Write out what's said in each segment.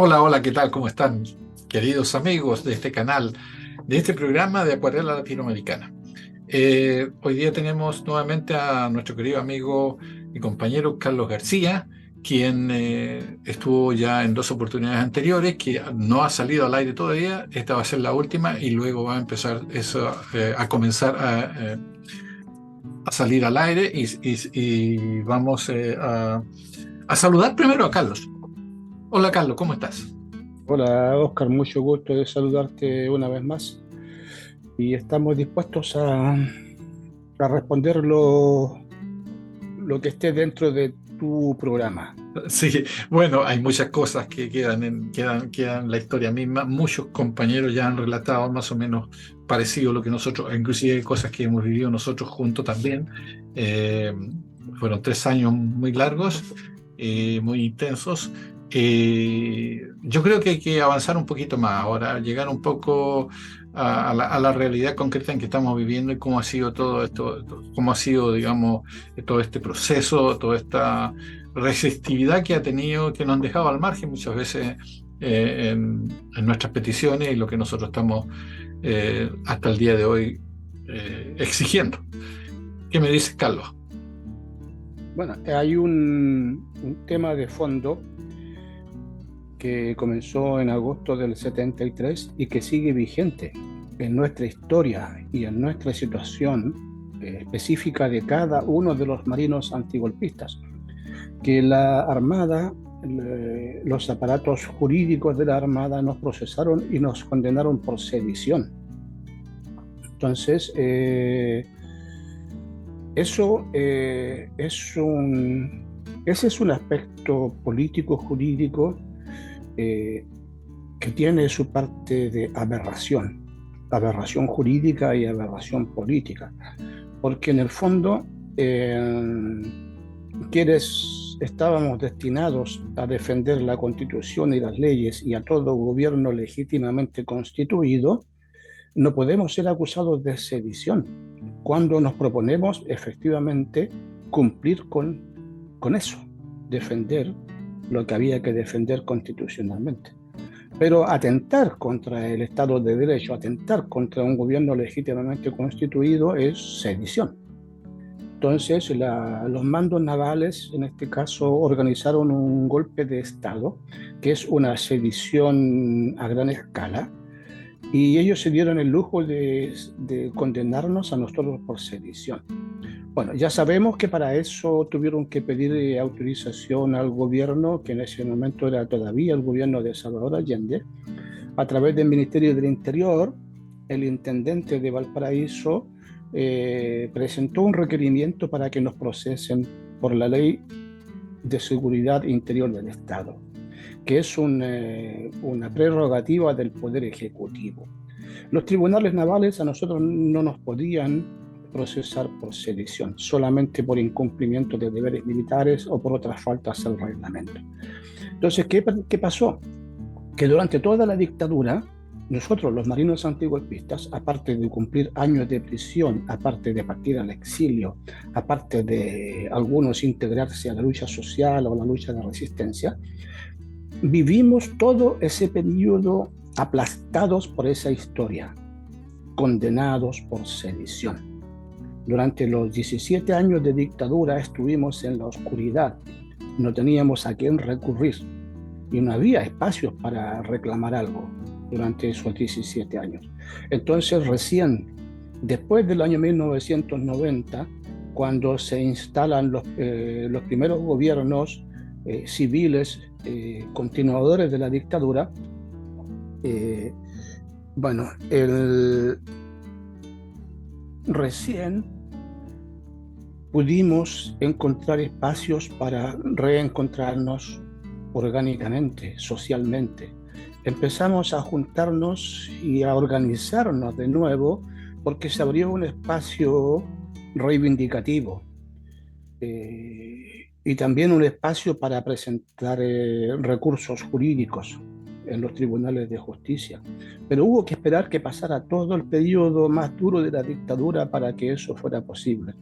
Hola, hola, ¿qué tal? ¿Cómo están, queridos amigos de este canal, de este programa de Acuarela Latinoamericana? Hoy día tenemos nuevamente a nuestro querido amigo y compañero Carlos García, quien estuvo ya en dos oportunidades anteriores, que no ha salido al aire todavía. Esta va a ser la última y luego va a empezar eso, a comenzar a salir al aire y vamos a saludar primero a Carlos. Hola, Carlos, ¿cómo estás? Hola Oscar, mucho gusto de saludarte una vez más y estamos dispuestos a responder lo que esté dentro de tu programa. Sí, bueno, hay muchas cosas que quedan en la historia misma. Muchos compañeros ya han relatado más o menos parecido a lo que nosotros, inclusive hay cosas que hemos vivido nosotros juntos también. Eh, Fueron 3 años muy largos, muy intensos. Yo creo que hay que avanzar un poquito más ahora, llegar un poco a la realidad concreta en que estamos viviendo y cómo ha sido todo esto, cómo ha sido, digamos, todo este proceso, toda esta resistividad que ha tenido, que nos han dejado al margen muchas veces en nuestras peticiones y lo que nosotros estamos hasta el día de hoy exigiendo. ¿Qué me dices, Carlos? Bueno, hay un tema de fondo que comenzó en agosto del 73 y que sigue vigente en nuestra historia y en nuestra situación específica de cada uno de los marinos antigolpistas, que la Armada, los aparatos jurídicos de la Armada nos procesaron y nos condenaron por sedición. Entonces, eso ese es un aspecto político, jurídico, eh, que tiene su parte de aberración jurídica y aberración política, porque en el fondo, quienes estábamos destinados a defender la Constitución y las leyes y a todo gobierno legítimamente constituido, no podemos ser acusados de sedición cuando nos proponemos efectivamente cumplir con eso, defender lo que había que defender constitucionalmente. Pero atentar contra el Estado de Derecho, atentar contra un gobierno legítimamente constituido es sedición. Entonces, los mandos navales, en este caso, organizaron un golpe de Estado, que es una sedición a gran escala, y ellos se dieron el lujo de condenarnos a nosotros por sedición. Bueno, ya sabemos que para eso tuvieron que pedir autorización al gobierno, que en ese momento era todavía el gobierno de Salvador Allende, a través del Ministerio del Interior. El intendente de Valparaíso presentó un requerimiento para que nos procesen por la Ley de Seguridad Interior del Estado, que es una prerrogativa del Poder Ejecutivo. Los tribunales navales a nosotros no nos podían procesar por sedición, solamente por incumplimiento de deberes militares o por otras faltas al reglamento. Entonces, ¿qué pasó? Que durante toda la dictadura, nosotros, los marinos antigolpistas, aparte de cumplir años de prisión, aparte de partir al exilio, aparte de algunos integrarse a la lucha social o a la lucha de resistencia, vivimos todo ese periodo aplastados por esa historia, condenados por sedición. Durante los 17 años de dictadura estuvimos en la oscuridad, no teníamos a quién recurrir y no había espacios para reclamar algo durante esos 17 años. Entonces, recién después del año 1990, cuando se instalan los primeros gobiernos civiles continuadores de la dictadura, eh, bueno, recién pudimos encontrar espacios para reencontrarnos orgánicamente, socialmente. Empezamos a juntarnos y a organizarnos de nuevo porque se abrió un espacio reivindicativo, y también un espacio para presentar recursos jurídicos en los tribunales de justicia. Pero hubo que esperar que pasara todo el periodo más duro de la dictadura para que eso fuera posible.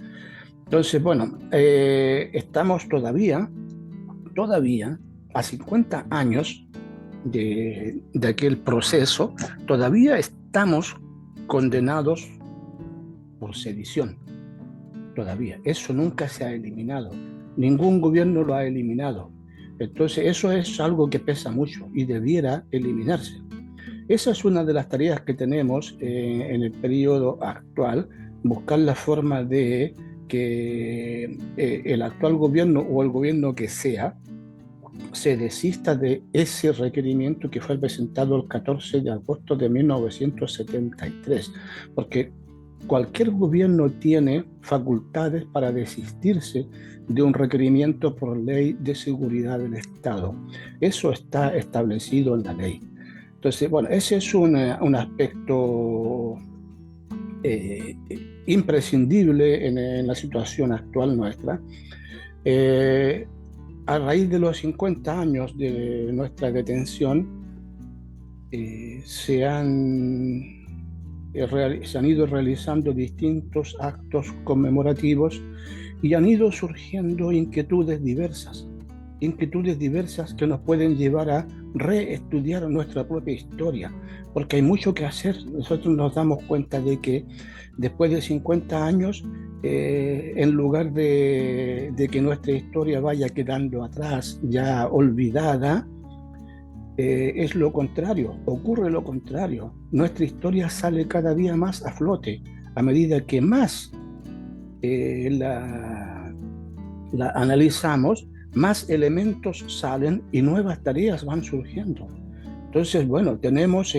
Entonces, bueno, estamos todavía a 50 años de aquel proceso, todavía estamos condenados por sedición. Todavía. Eso nunca se ha eliminado. Ningún gobierno lo ha eliminado. Entonces, eso es algo que pesa mucho y debiera eliminarse. Esa es una de las tareas que tenemos en el periodo actual, buscar la forma de que el actual gobierno o el gobierno que sea se desista de ese requerimiento que fue presentado el 14 de agosto de 1973, porque cualquier gobierno tiene facultades para desistirse de un requerimiento por ley de seguridad del Estado. Eso está establecido en la ley. Entonces, bueno, ese es un aspecto imprescindible en la situación actual nuestra. A raíz de los 50 años de nuestra detención, se han ido realizando distintos actos conmemorativos y han ido surgiendo inquietudes diversas que nos pueden llevar a reestudiar nuestra propia historia, porque hay mucho que hacer. Nosotros nos damos cuenta de que después de 50 años, en lugar de que nuestra historia vaya quedando atrás, ya olvidada, es lo contrario, ocurre lo contrario. Nuestra historia sale cada día más a flote a medida que más la analizamos, más elementos salen y nuevas tareas van surgiendo. Entonces, bueno, tenemos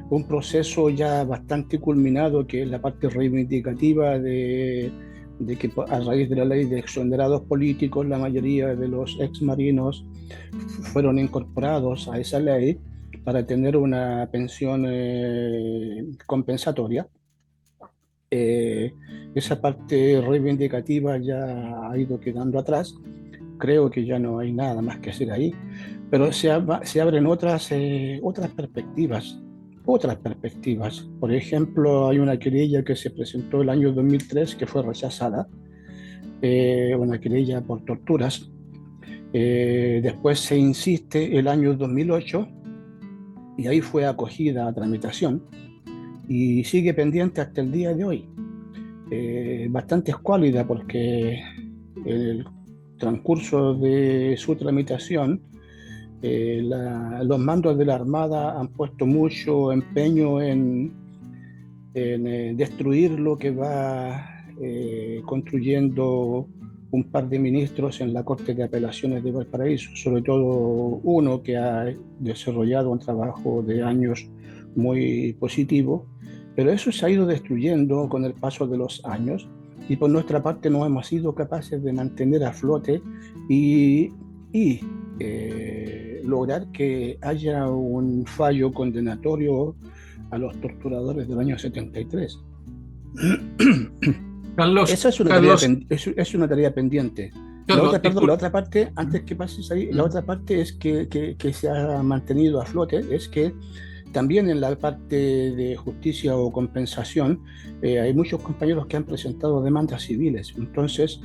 un proceso ya bastante culminado, que es la parte reivindicativa de que a raíz de la ley de exonerados políticos, la mayoría de los exmarinos fueron incorporados a esa ley para tener una pensión compensatoria. Esa parte reivindicativa ya ha ido quedando atrás. Creo que ya no hay nada más que hacer ahí, pero se abren otras perspectivas. Por ejemplo, hay una querella que se presentó el año 2003 que fue rechazada, una querella por torturas. Después se insiste el año 2008 y ahí fue acogida a tramitación y sigue pendiente hasta el día de hoy. Bastante escuálida, porque en el transcurso de su tramitación, los mandos de la Armada han puesto mucho empeño en destruir lo que va construyendo un par de ministros en la Corte de Apelaciones de Valparaíso, sobre todo uno que ha desarrollado un trabajo de años muy positivo, pero eso se ha ido destruyendo con el paso de los años y por nuestra parte no hemos sido capaces de mantener a flote y lograr que haya un fallo condenatorio a los torturadores del año 73. Carlos, esa es una tarea pendiente. Carlos, La otra parte, antes que pases ahí, la otra parte es que se ha mantenido a flote, es que también en la parte de justicia o compensación hay muchos compañeros que han presentado demandas civiles. Entonces,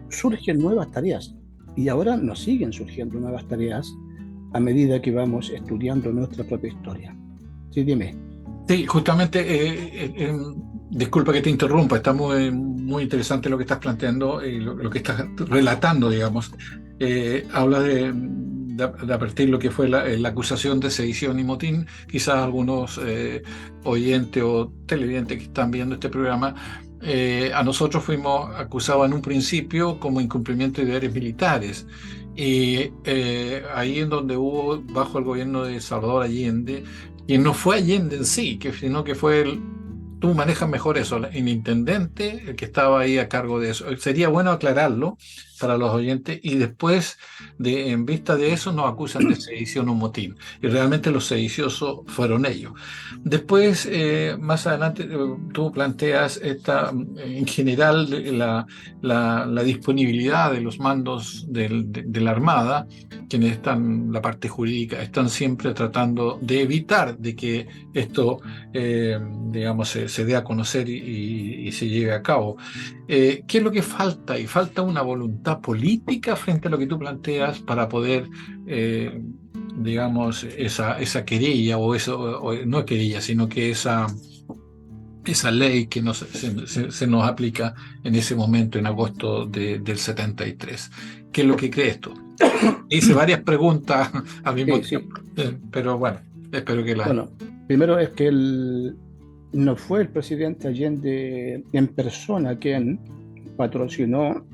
surgen nuevas tareas y ahora nos siguen surgiendo nuevas tareas a medida que vamos estudiando nuestra propia historia. Sí, dime. Sí, justamente, disculpa que te interrumpa, está muy interesante lo que estás planteando y lo que estás relatando, digamos. Habla de advertir lo que fue la acusación de sedición y motín. Quizás algunos oyentes o televidentes que están viendo este programa, a nosotros fuimos acusados en un principio como incumplimiento de deberes militares. Y ahí en donde hubo, bajo el gobierno de Salvador Allende, que no fue Allende en sí, sino que fue tú manejas mejor eso, el intendente, el que estaba ahí a cargo de eso. Sería bueno aclararlo para los oyentes y después, en vista de eso, nos acusan de sedición o motín. Y realmente los sediciosos fueron ellos. Después, más adelante, tú planteas en general la disponibilidad de los mandos de la Armada, quienes están, la parte jurídica, están siempre tratando de evitar de que esto, digamos, se se dé a conocer y se lleve a cabo. ¿Qué es lo que falta? Y falta una voluntad política frente a lo que tú planteas para poder, digamos, esa querella o eso, o no querella, sino que esa ley que se nos aplica en ese momento, en agosto del 73. ¿Qué es lo que crees tú? Hice varias preguntas al mismo Sí, sí. tiempo, pero bueno, espero que las... Bueno, primero es que no fue el presidente Allende en persona quien patrocinó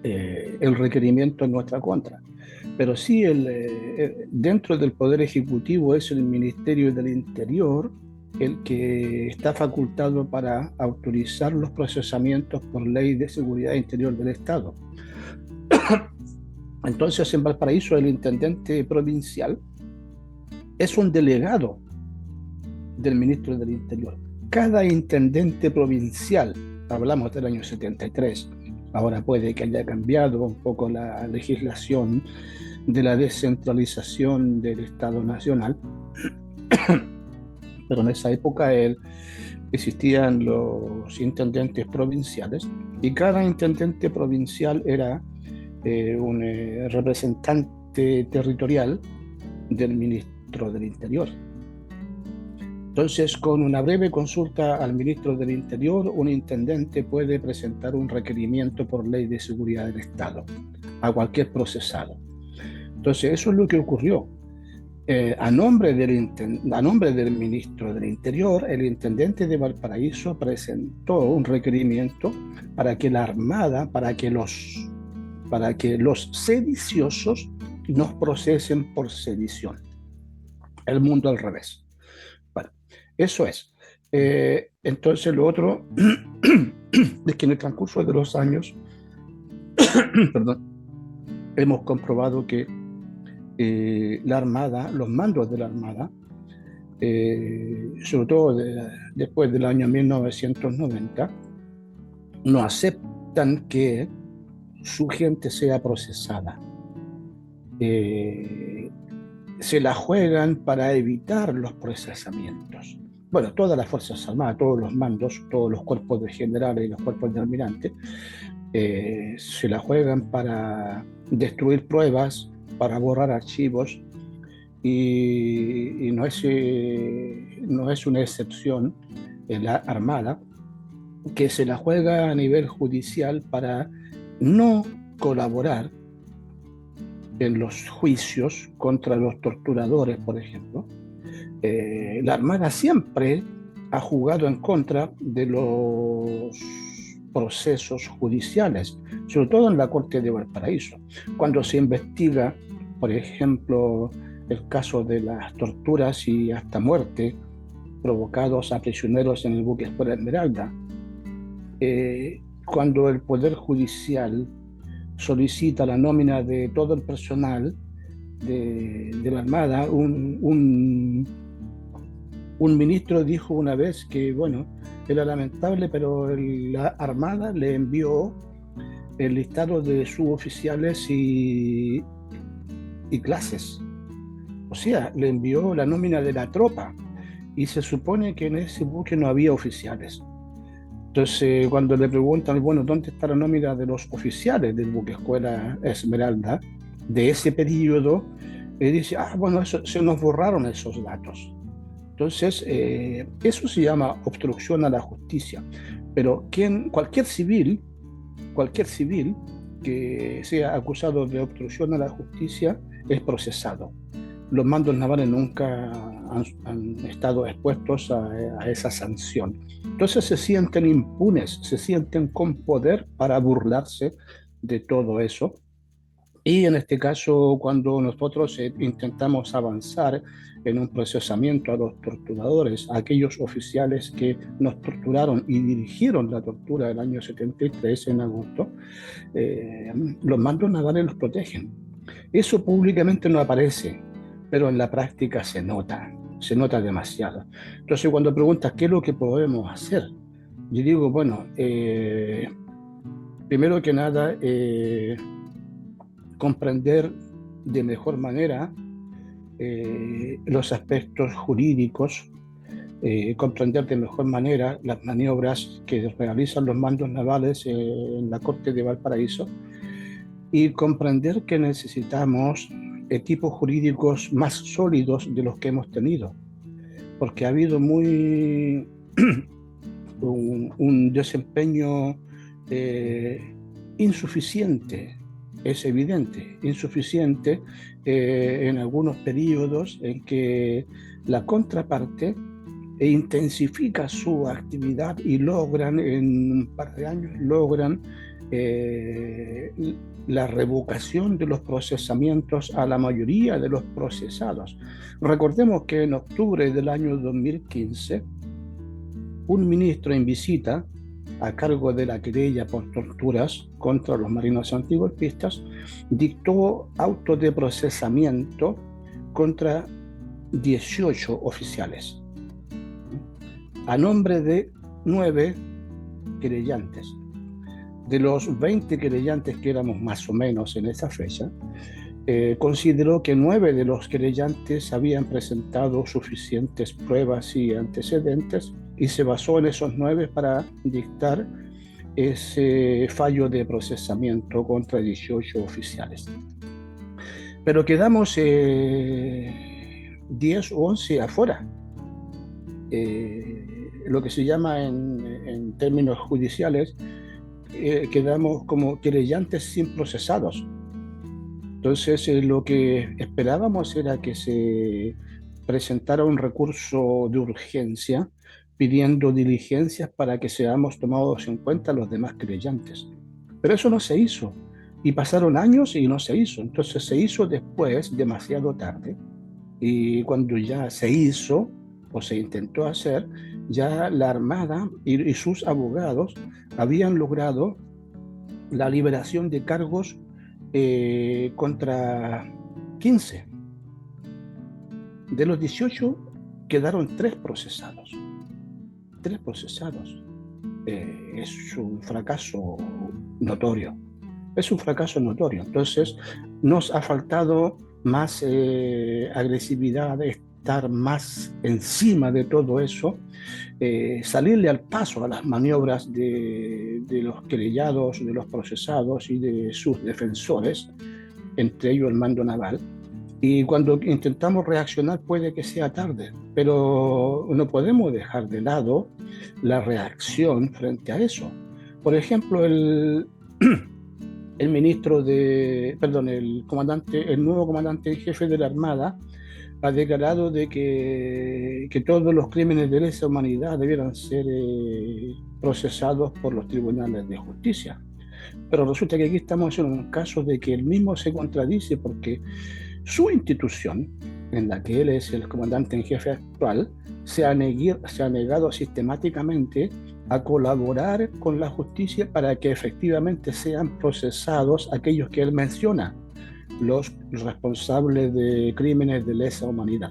el requerimiento en nuestra contra, pero sí dentro del Poder Ejecutivo es el Ministerio del Interior el que está facultado para autorizar los procesamientos por ley de seguridad interior del Estado. Entonces, en Valparaíso, el intendente provincial es un delegado del ministro del Interior. Cada intendente provincial, hablamos del año 73, ahora puede que haya cambiado un poco la legislación de la descentralización del Estado Nacional, pero en esa época existían los intendentes provinciales y cada intendente provincial era un representante territorial del ministro del Interior. Entonces, con una breve consulta al ministro del Interior, un intendente puede presentar un requerimiento por ley de seguridad del Estado a cualquier procesado. Entonces, eso es lo que ocurrió. A nombre del ministro del Interior, el intendente de Valparaíso presentó un requerimiento para que la Armada, para que los sediciosos nos procesen por sedición. El mundo al revés. Bueno, eso es. Entonces, lo otro es que en el transcurso de los años, perdón, hemos comprobado que la Armada, los mandos de la Armada, sobre todo después del año 1990, no aceptan que su gente sea procesada. Se la juegan para evitar los procesamientos. Bueno, todas las Fuerzas Armadas, todos los mandos, todos los cuerpos de generales y los cuerpos de almirantes, se la juegan para destruir pruebas, para borrar archivos, y no es una excepción en la Armada, que se la juega a nivel judicial para no colaborar en los juicios contra los torturadores, por ejemplo. La Armada siempre ha jugado en contra de los procesos judiciales, sobre todo en la Corte de Valparaíso. Cuando se investiga, por ejemplo, el caso de las torturas y hasta muerte provocados a prisioneros en el buque Escuela Esmeralda, cuando el Poder Judicial solicita la nómina de todo el personal de la Armada, un ministro dijo una vez que, bueno, era lamentable, pero la Armada le envió el listado de suboficiales y clases. O sea, le envió la nómina de la tropa y se supone que en ese buque no había oficiales. Entonces, cuando le preguntan, bueno, ¿dónde está la nómina de los oficiales del buque Escuela Esmeralda de ese periodo? Dice, bueno, se nos borraron esos datos. Entonces, eso se llama obstrucción a la justicia. Pero cualquier civil que sea acusado de obstrucción a la justicia es procesado. Los mandos navales nunca han estado expuestos a esa sanción. Entonces se sienten impunes, se sienten con poder para burlarse de todo eso. Y en este caso, cuando nosotros intentamos avanzar en un procesamiento a los torturadores, a aquellos oficiales que nos torturaron y dirigieron la tortura del año 73 en agosto, los mandos navales los protegen. Eso públicamente no aparece, pero en la práctica se nota demasiado. Entonces, cuando preguntas qué es lo que podemos hacer, yo digo, bueno, primero que nada, comprender de mejor manera los aspectos jurídicos comprender de mejor manera las maniobras que realizan los mandos navales en la Corte de Valparaíso y comprender que necesitamos equipos jurídicos más sólidos de los que hemos tenido, porque ha habido un desempeño insuficiente, es evidente, insuficiente en algunos periodos en que la contraparte intensifica su actividad y logran, en un par de años, logran la revocación de los procesamientos a la mayoría de los procesados. Recordemos que en octubre del año 2015, un ministro en visita a cargo de la querella por torturas contra los marinos antigolpistas dictó auto de procesamiento contra 18 oficiales a nombre de 9 querellantes. De los 20 querellantes que éramos más o menos en esa fecha, consideró que 9 de los querellantes habían presentado suficientes pruebas y antecedentes y se basó en esos 9 para dictar ese fallo de procesamiento contra 18 oficiales. Pero quedamos 10 o 11 afuera. Lo que se llama en términos judiciales, quedamos como querellantes sin procesados. Entonces, lo que esperábamos era que se presentara un recurso de urgencia pidiendo diligencias para que seamos tomados en cuenta los demás querellantes. Pero eso no se hizo. Y pasaron años y no se hizo. Entonces se hizo después, demasiado tarde. Y cuando ya se hizo, o se intentó hacer, ya la Armada y sus abogados habían logrado la liberación de cargos contra 15. De los 18 quedaron 3 procesados. 3 procesados. Es un fracaso notorio. Es un fracaso notorio. Entonces, nos ha faltado más agresividad, estar más encima de todo eso, salirle al paso a las maniobras de los querellados, de los procesados y de sus defensores, entre ellos el mando naval. Y cuando intentamos reaccionar puede que sea tarde, pero no podemos dejar de lado la reacción frente a eso. Por ejemplo, el nuevo comandante en jefe de la Armada ha declarado de que todos los crímenes de lesa humanidad debieran ser procesados por los tribunales de justicia. Pero resulta que aquí estamos en un caso de que él mismo se contradice, porque su institución, en la que él es el comandante en jefe actual, se ha negado sistemáticamente a colaborar con la justicia para que efectivamente sean procesados aquellos que él menciona, los responsables de crímenes de lesa humanidad.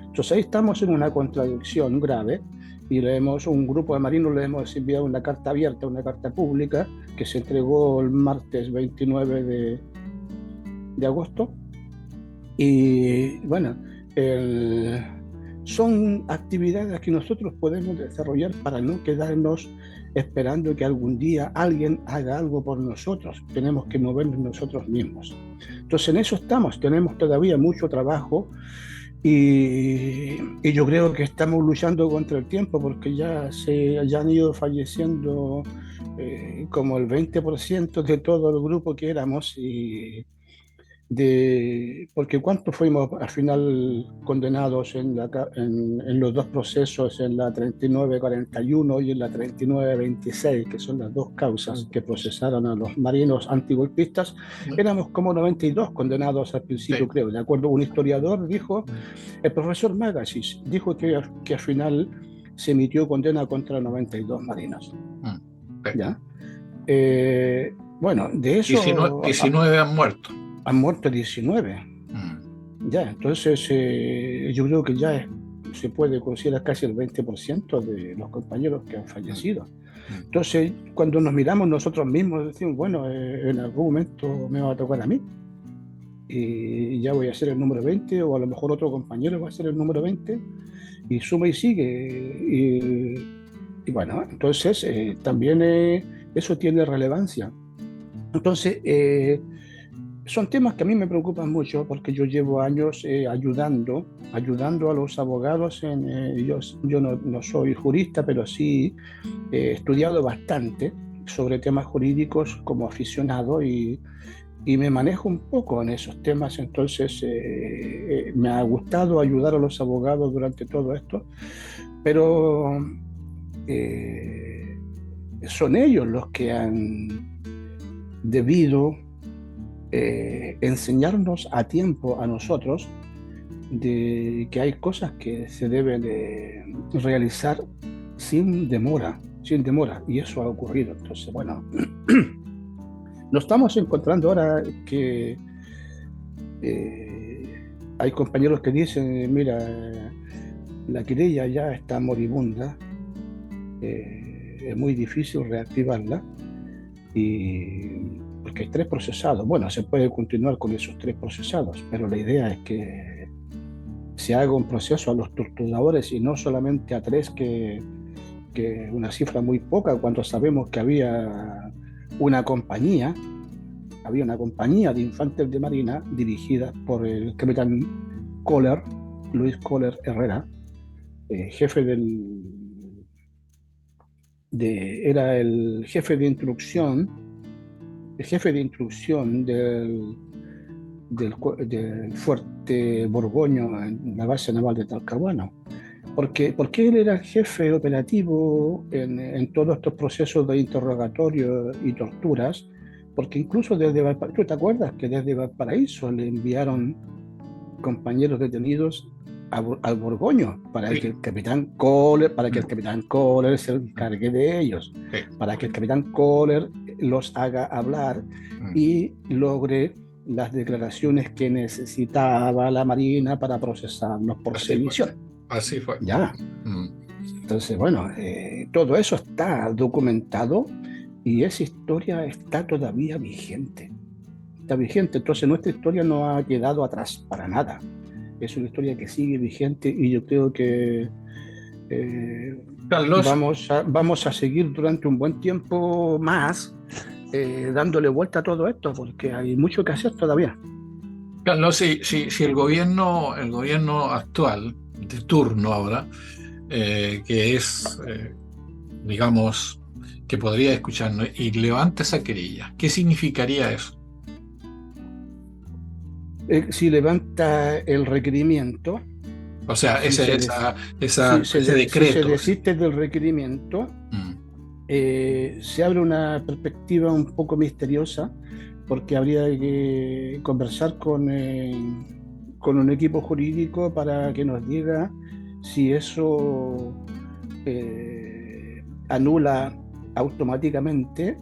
Entonces ahí estamos en una contradicción grave y un grupo de marinos le hemos enviado una carta abierta, una carta pública que se entregó el martes 29 de agosto. Y bueno, son actividades que nosotros podemos desarrollar para no quedarnos esperando que algún día alguien haga algo por nosotros. Tenemos que movernos nosotros mismos. Entonces en eso estamos, tenemos todavía mucho trabajo y yo creo que estamos luchando contra el tiempo, porque ya han ido falleciendo como el 20% de todo el grupo que éramos, porque ¿cuántos fuimos al final condenados en los dos procesos, en la 3941 y en la 3926, que son las dos causas que procesaron a los marinos antigolpistas? Éramos como 92 condenados al principio, creo. De acuerdo, un historiador dijo, el profesor Magasis, dijo que al final se emitió condena contra 92 marinos. ¿Ya? Bueno, de eso... 19 han muerto. Han muerto 19. Ya, entonces yo creo que ya se puede considerar casi el 20% de los compañeros que han fallecido. Entonces, cuando nos miramos nosotros mismos, decimos, bueno, en algún momento me va a tocar a mí y ya voy a ser el número 20, o a lo mejor otro compañero va a ser el número 20, y suma y sigue. Y bueno, entonces también eso tiene relevancia. Entonces, son temas que a mí me preocupan mucho porque yo llevo años ayudando a los abogados. Yo no soy jurista, pero sí he estudiado bastante sobre temas jurídicos como aficionado y me manejo un poco en esos temas. Entonces, me ha gustado ayudar a los abogados durante todo esto, pero son ellos los que han debido enseñarnos a tiempo a nosotros de que hay cosas que se deben realizar sin demora, y eso ha ocurrido. Entonces, bueno, nos estamos encontrando ahora que hay compañeros que dicen, mira, la querella ya está moribunda, es muy difícil reactivarla, porque hay 3 procesados. Bueno, se puede continuar con esos 3 procesados, pero la idea es que se haga un proceso a los torturadores y no solamente a 3, que una cifra muy poca, cuando sabemos que había una compañía de infantes de marina dirigida por el capitán Kohler, Luis Kohler Herrera, jefe era el jefe de instrucción del fuerte Borgoño en la base naval de Talcahuano. Porque él era jefe operativo en todos estos procesos de interrogatorio y torturas, porque incluso desde Valparaíso, ¿tú te acuerdas que desde Valparaíso le enviaron compañeros detenidos al Borgoño para que el capitán Kohler, se encargue de ellos, para que el capitán Kohler los haga hablar y logre las declaraciones que necesitaba la Marina para procesarlos por sedición? Así fue. Ya. Entonces, bueno, todo eso está documentado y esa historia está todavía vigente. Está vigente. Entonces, nuestra historia no ha quedado atrás para nada. Es una historia que sigue vigente y yo creo que Carlos, vamos a seguir durante un buen tiempo más dándole vuelta a todo esto, porque hay mucho que hacer todavía. Carlos, si el gobierno actual, de turno ahora, que es, digamos, que podría escucharnos y levanta esa querella, ¿qué significaría eso? Si levanta el requerimiento, o sea, ese decreto. Si se desiste del requerimiento, se abre una perspectiva un poco misteriosa, porque habría que conversar con un equipo jurídico para que nos diga si eso anula automáticamente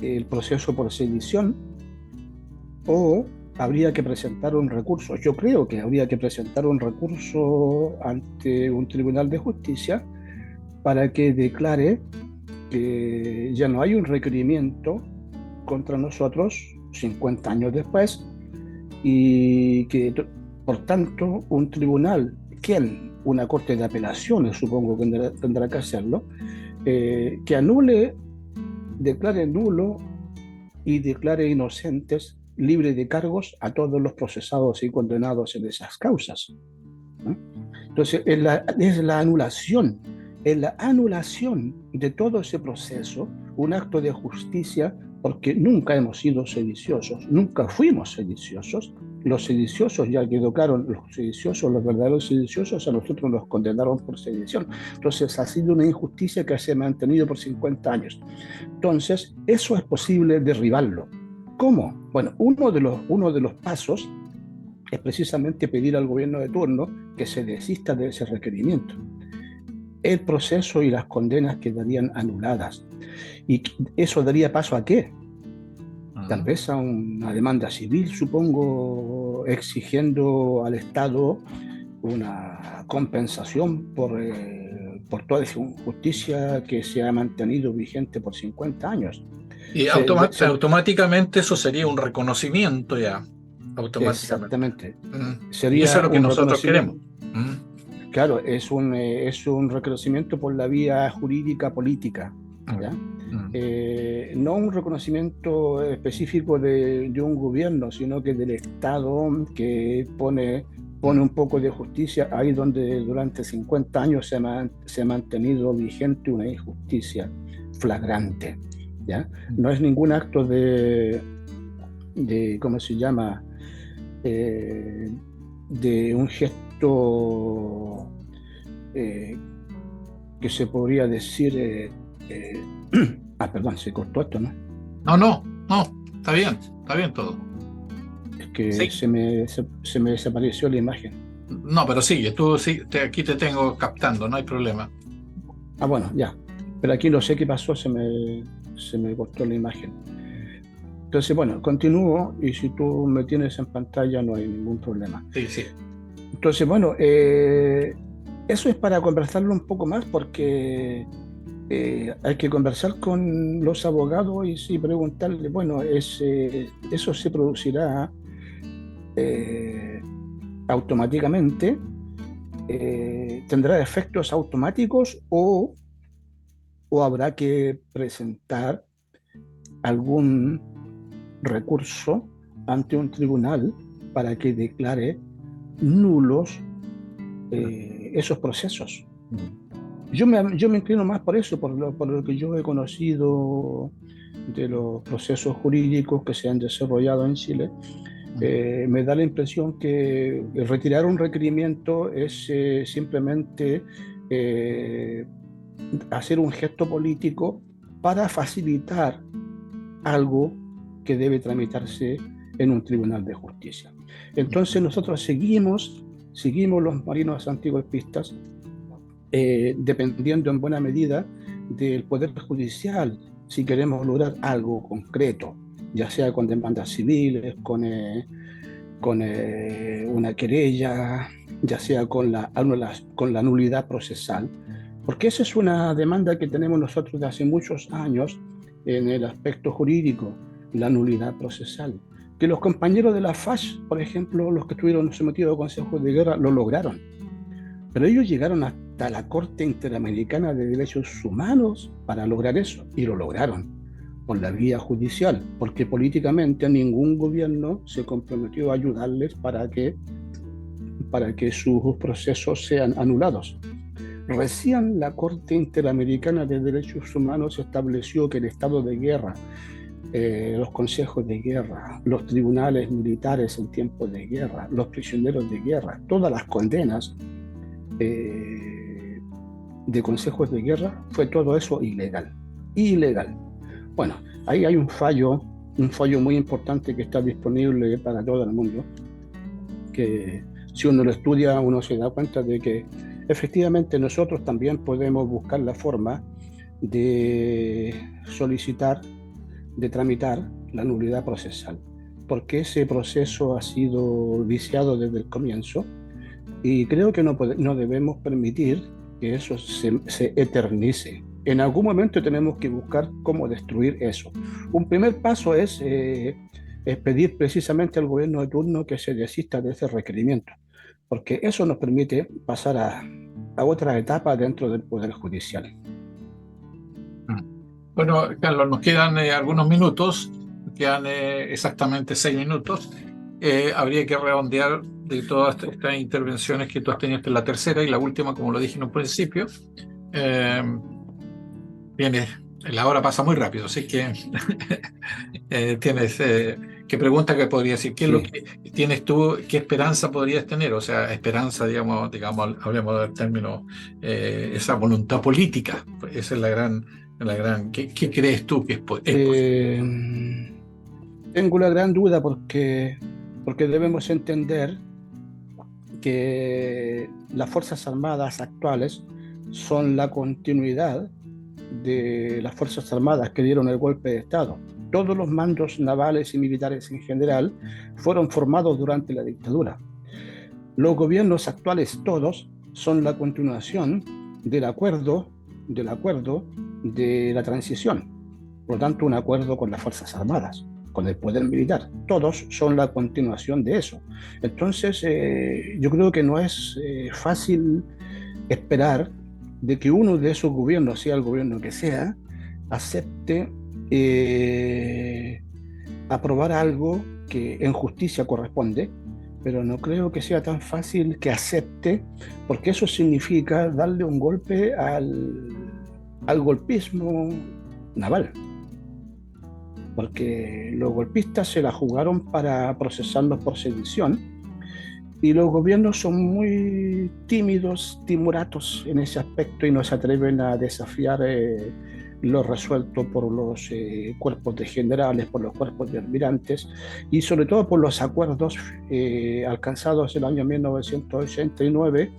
el proceso por sedición o habría que presentar un recurso. Yo creo que habría que presentar un recurso ante un tribunal de justicia para que declare que ya no hay un requerimiento contra nosotros 50 años después y que, por tanto, un tribunal, una corte de apelaciones, supongo que tendrá que hacerlo, que anule, declare nulo y declare inocentes, libre de cargos, a todos los procesados y condenados en esas causas, ¿no? Entonces, es la anulación de todo ese proceso, un acto de justicia, porque nunca hemos sido sediciosos, nunca fuimos sediciosos. Los sediciosos ya quedó claro, los verdaderos sediciosos, a nosotros nos condenaron por sedición. Entonces, ha sido una injusticia que se ha mantenido por 50 años. Entonces, eso es posible derribarlo. ¿Cómo? Bueno, uno de los pasos es precisamente pedir al gobierno de turno que se desista de ese requerimiento. El proceso y las condenas quedarían anuladas. ¿Y eso daría paso a qué? Tal vez a una demanda civil, supongo, exigiendo al Estado una compensación por toda esa injusticia que se ha mantenido vigente por 50 años. Y automáticamente eso sería un reconocimiento ya. Exactamente. Sería y eso es lo que nosotros queremos. Claro, es un reconocimiento por la vía jurídica política, ¿ya? No un reconocimiento específico de un gobierno, sino que del Estado que pone un poco de justicia ahí donde durante 50 años se ha mantenido vigente una injusticia flagrante, ¿ya? No es ningún acto ¿cómo se llama? De un gesto que se podría decir, perdón, se cortó esto, ¿no? No, está bien todo. Es que Sí. se me desapareció la imagen. No, pero sigue, tú sí, aquí te tengo captando, no hay problema. Bueno, ya. Pero aquí no sé qué pasó, se me cortó la imagen. Entonces, bueno, continúo y si tú me tienes en pantalla no hay ningún problema. Sí. Entonces, bueno, eso es para conversarlo un poco más porque hay que conversar con los abogados y sí preguntarle, bueno, eso se producirá automáticamente, tendrá efectos automáticos o habrá que presentar algún recurso ante un tribunal para que declare nulos esos procesos. Yo me inclino más por eso, por lo que yo he conocido de los procesos jurídicos que se han desarrollado en Chile. Me da la impresión que retirar un requerimiento es simplemente hacer un gesto político para facilitar algo que debe tramitarse en un tribunal de justicia. Entonces nosotros seguimos los marinos antigolpistas dependiendo en buena medida del Poder Judicial si queremos lograr algo concreto, ya sea con demandas civiles, con una querella, ya sea con la nulidad procesal, porque esa es una demanda que tenemos nosotros de hace muchos años en el aspecto jurídico, la nulidad procesal, que los compañeros de la FACH, por ejemplo, los que estuvieron sometidos a consejos de guerra, lo lograron, pero ellos llegaron hasta la Corte Interamericana de Derechos Humanos para lograr eso, y lo lograron por la vía judicial, porque políticamente ningún gobierno se comprometió a ayudarles para que sus procesos sean anulados. Recién la Corte Interamericana de Derechos Humanos estableció que el estado de guerra, los consejos de guerra, los tribunales militares en tiempos de guerra, los prisioneros de guerra, todas las condenas de consejos de guerra, fue todo eso ilegal. Bueno, ahí hay un fallo muy importante que está disponible para todo el mundo, que si uno lo estudia, uno se da cuenta de que efectivamente nosotros también podemos buscar la forma de solicitar, de tramitar la nulidad procesal, porque ese proceso ha sido viciado desde el comienzo y creo que no debemos permitir que eso se eternice. En algún momento tenemos que buscar cómo destruir eso. Un primer paso es pedir precisamente al gobierno de turno que se desista de ese requerimiento, porque eso nos permite pasar a otra etapa dentro del Poder Judicial. Bueno, Carlos, nos quedan algunos minutos, quedan exactamente 6 minutos. Habría que redondear de todas estas intervenciones que tú has tenido, esta es la tercera y la última, como lo dije en un principio. La hora pasa muy rápido, así que tienes qué pregunta que podría decir, ¿qué es lo que tienes tú, qué esperanza podrías tener? O sea, esperanza, digamos, hablemos del término, esa voluntad política, esa es la gran, ¿qué crees tú que es posible? Tengo la gran duda porque debemos entender que las Fuerzas Armadas actuales son la continuidad de las Fuerzas Armadas que dieron el golpe de Estado. Todos los mandos navales y militares en general fueron formados durante la dictadura. Los gobiernos actuales todos son la continuación del acuerdo de la transición. Por lo tanto, un acuerdo con las Fuerzas Armadas, con el poder militar. Todos son la continuación de eso. Entonces, yo creo que no es fácil esperar de que uno de esos gobiernos, sea el gobierno que sea, acepte aprobar algo que en justicia corresponde, pero no creo que sea tan fácil que acepte, porque eso significa darle un golpe al golpismo naval, porque los golpistas se la jugaron para procesarlos por sedición y los gobiernos son muy tímidos, timoratos en ese aspecto y no se atreven a desafiar lo resuelto por los cuerpos de generales, por los cuerpos de almirantes y sobre todo por los acuerdos alcanzados en el año 1989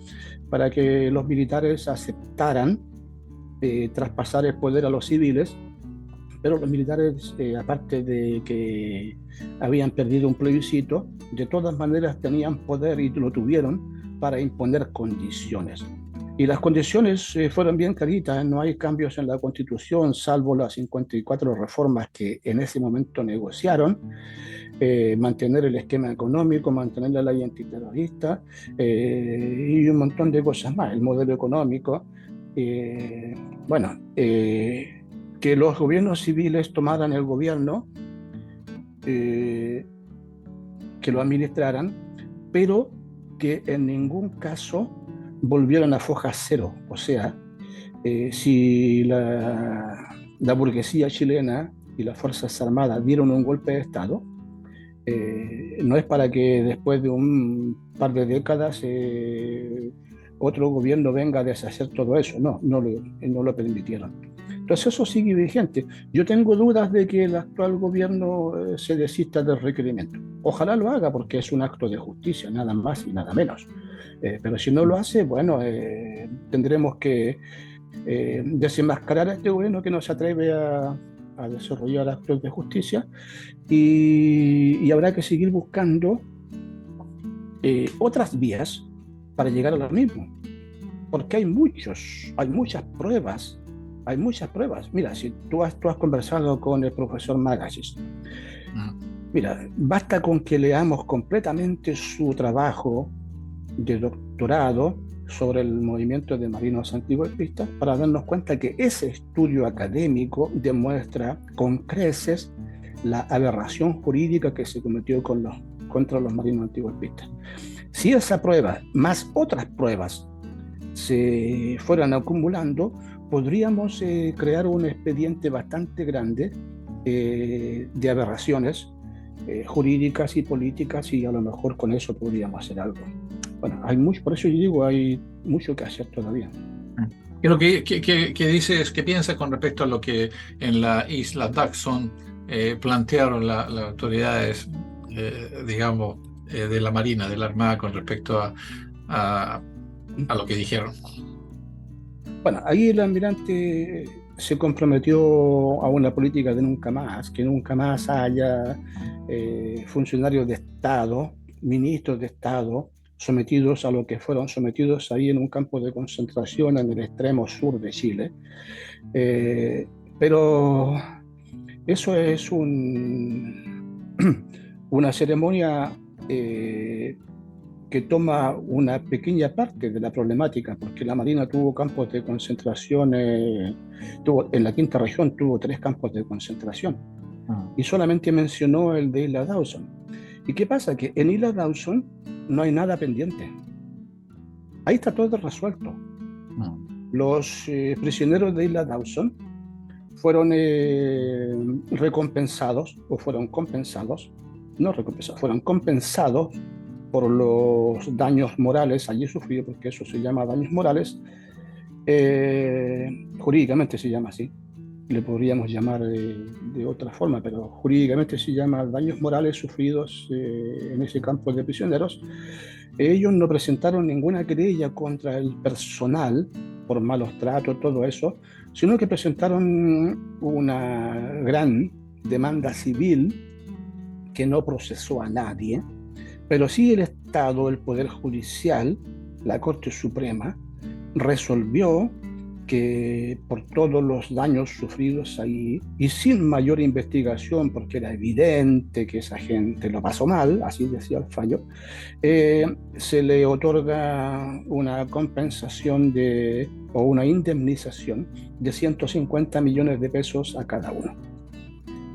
para que los militares aceptaran traspasar el poder a los civiles, pero los militares, aparte de que habían perdido un plebiscito, de todas maneras tenían poder y lo tuvieron para imponer condiciones. Y las condiciones fueron bien claritas, no hay cambios en la Constitución, salvo las 54 reformas que en ese momento negociaron, mantener el esquema económico, mantener la ley antiterrorista y un montón de cosas más, el modelo económico. Que los gobiernos civiles tomaran el gobierno, que lo administraran, pero que en ningún caso volvieran a foja cero. O sea, si la burguesía chilena y las Fuerzas Armadas dieron un golpe de Estado, no es para que después de un par de décadas otro gobierno venga a deshacer todo eso. No lo permitieron. Entonces eso sigue vigente. Yo tengo dudas de que el actual gobierno se desista del requerimiento. Ojalá lo haga porque es un acto de justicia, nada más y nada menos. Pero si no lo hace, bueno, tendremos que desenmascarar a este gobierno que no se atreve a desarrollar actos de justicia y habrá que seguir buscando otras vías para llegar a lo mismo. Porque hay muchas pruebas. Hay muchas pruebas. Mira, si tú has conversado con el profesor Magasis, mira, basta con que leamos completamente su trabajo de doctorado sobre el movimiento de marinos antigolpistas para darnos cuenta que ese estudio académico demuestra con creces la aberración jurídica que se cometió contra los marinos antigolpistas. Si esa prueba, más otras pruebas, se fueran acumulando, podríamos crear un expediente bastante grande de aberraciones jurídicas y políticas y a lo mejor con eso podríamos hacer algo. Bueno, por eso yo digo, hay mucho que hacer todavía. ¿Y lo que dices, qué piensas con respecto a lo que en la isla Dawson plantearon las autoridades, digamos, de la Marina, de la Armada con respecto a lo que dijeron? Bueno, ahí el almirante se comprometió a una política de que nunca más haya funcionarios de Estado, ministros de Estado, sometidos a lo que fueron sometidos ahí en un campo de concentración en el extremo sur de Chile. Pero eso es una ceremonia que toma una pequeña parte de la problemática, porque la Marina tuvo campos de concentración, en la quinta región tuvo 3 campos de concentración, y solamente mencionó el de Isla Dawson. ¿Y qué pasa? Que en Isla Dawson no hay nada pendiente. Ahí está todo resuelto. Los prisioneros de Isla Dawson fueron fueron compensados por los daños morales allí sufridos, porque eso se llama daños morales, jurídicamente se llama así, le podríamos llamar de otra forma, pero jurídicamente se llama daños morales sufridos en ese campo de prisioneros. Ellos no presentaron ninguna querella contra el personal por malos tratos, todo eso, sino que presentaron una gran demanda civil que no procesó a nadie, pero sí el Estado, el Poder Judicial, la Corte Suprema, resolvió que por todos los daños sufridos ahí y sin mayor investigación, porque era evidente que esa gente lo pasó mal, así decía el fallo, se le otorga una compensación o una indemnización de 150 millones de pesos a cada uno.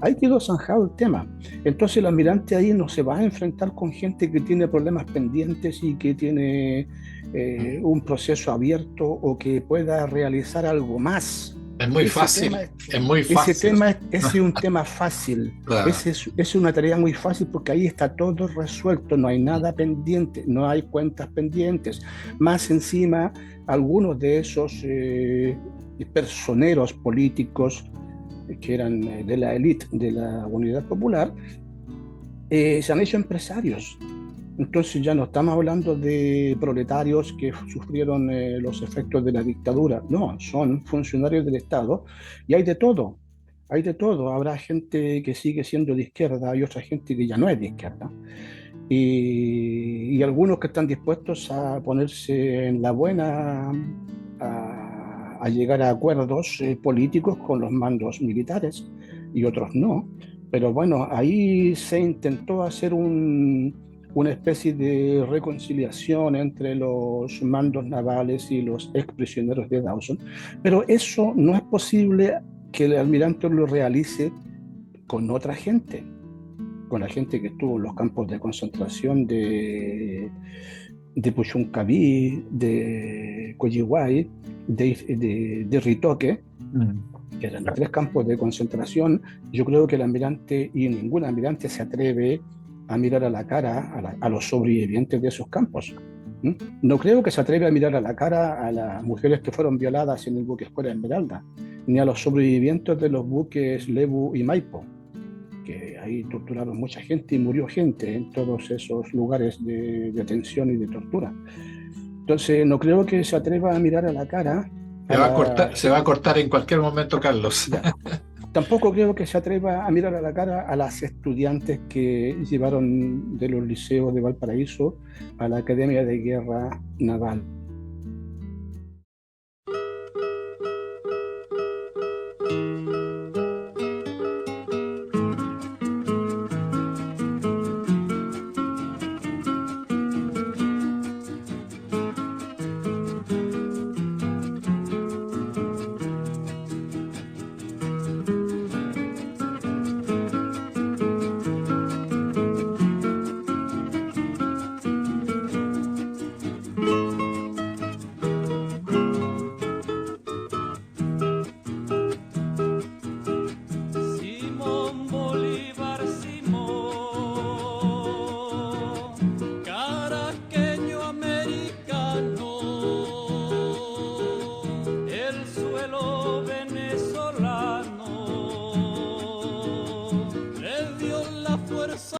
Ahí quedó zanjado el tema. Entonces el almirante ahí no se va a enfrentar con gente que tiene problemas pendientes y que tiene un proceso abierto o que pueda realizar algo más. Es muy fácil, es muy fácil. Ese es un tema fácil, Claro. es una tarea muy fácil porque ahí está todo resuelto, no hay nada pendiente, no hay cuentas pendientes. Más encima, algunos de esos personeros políticos que eran de la élite de la Unidad Popular, se han hecho empresarios. Entonces ya no estamos hablando de proletarios que sufrieron los efectos de la dictadura, no, son funcionarios del Estado y hay de todo, hay de todo. Habrá gente que sigue siendo de izquierda y otra gente que ya no es de izquierda. Y algunos que están dispuestos a ponerse en la buena, a llegar a acuerdos políticos con los mandos militares y otros no. Pero bueno, ahí se intentó hacer una especie de reconciliación entre los mandos navales y los exprisioneros de Dawson, pero eso no es posible que el almirante lo realice con otra gente, con la gente que estuvo en los campos de concentración de Puchuncaví, de Coyihuay, de Ritoque, que eran 3 campos de concentración. Yo creo que el almirante y ningún almirante se atreve a mirar a la cara a los sobrevivientes de esos campos. No creo que se atreve a mirar a la cara a las mujeres que fueron violadas en el buque Escuela Esmeralda, ni a los sobrevivientes de los buques Lebu y Maipo, que ahí torturaron mucha gente y murió gente en todos esos lugares de detención y de tortura. Entonces no creo que se atreva a mirar a la cara. Se va a cortar en cualquier momento, Carlos. Ya. Tampoco creo que se atreva a mirar a la cara a las estudiantes que llevaron de los liceos de Valparaíso a la Academia de Guerra Naval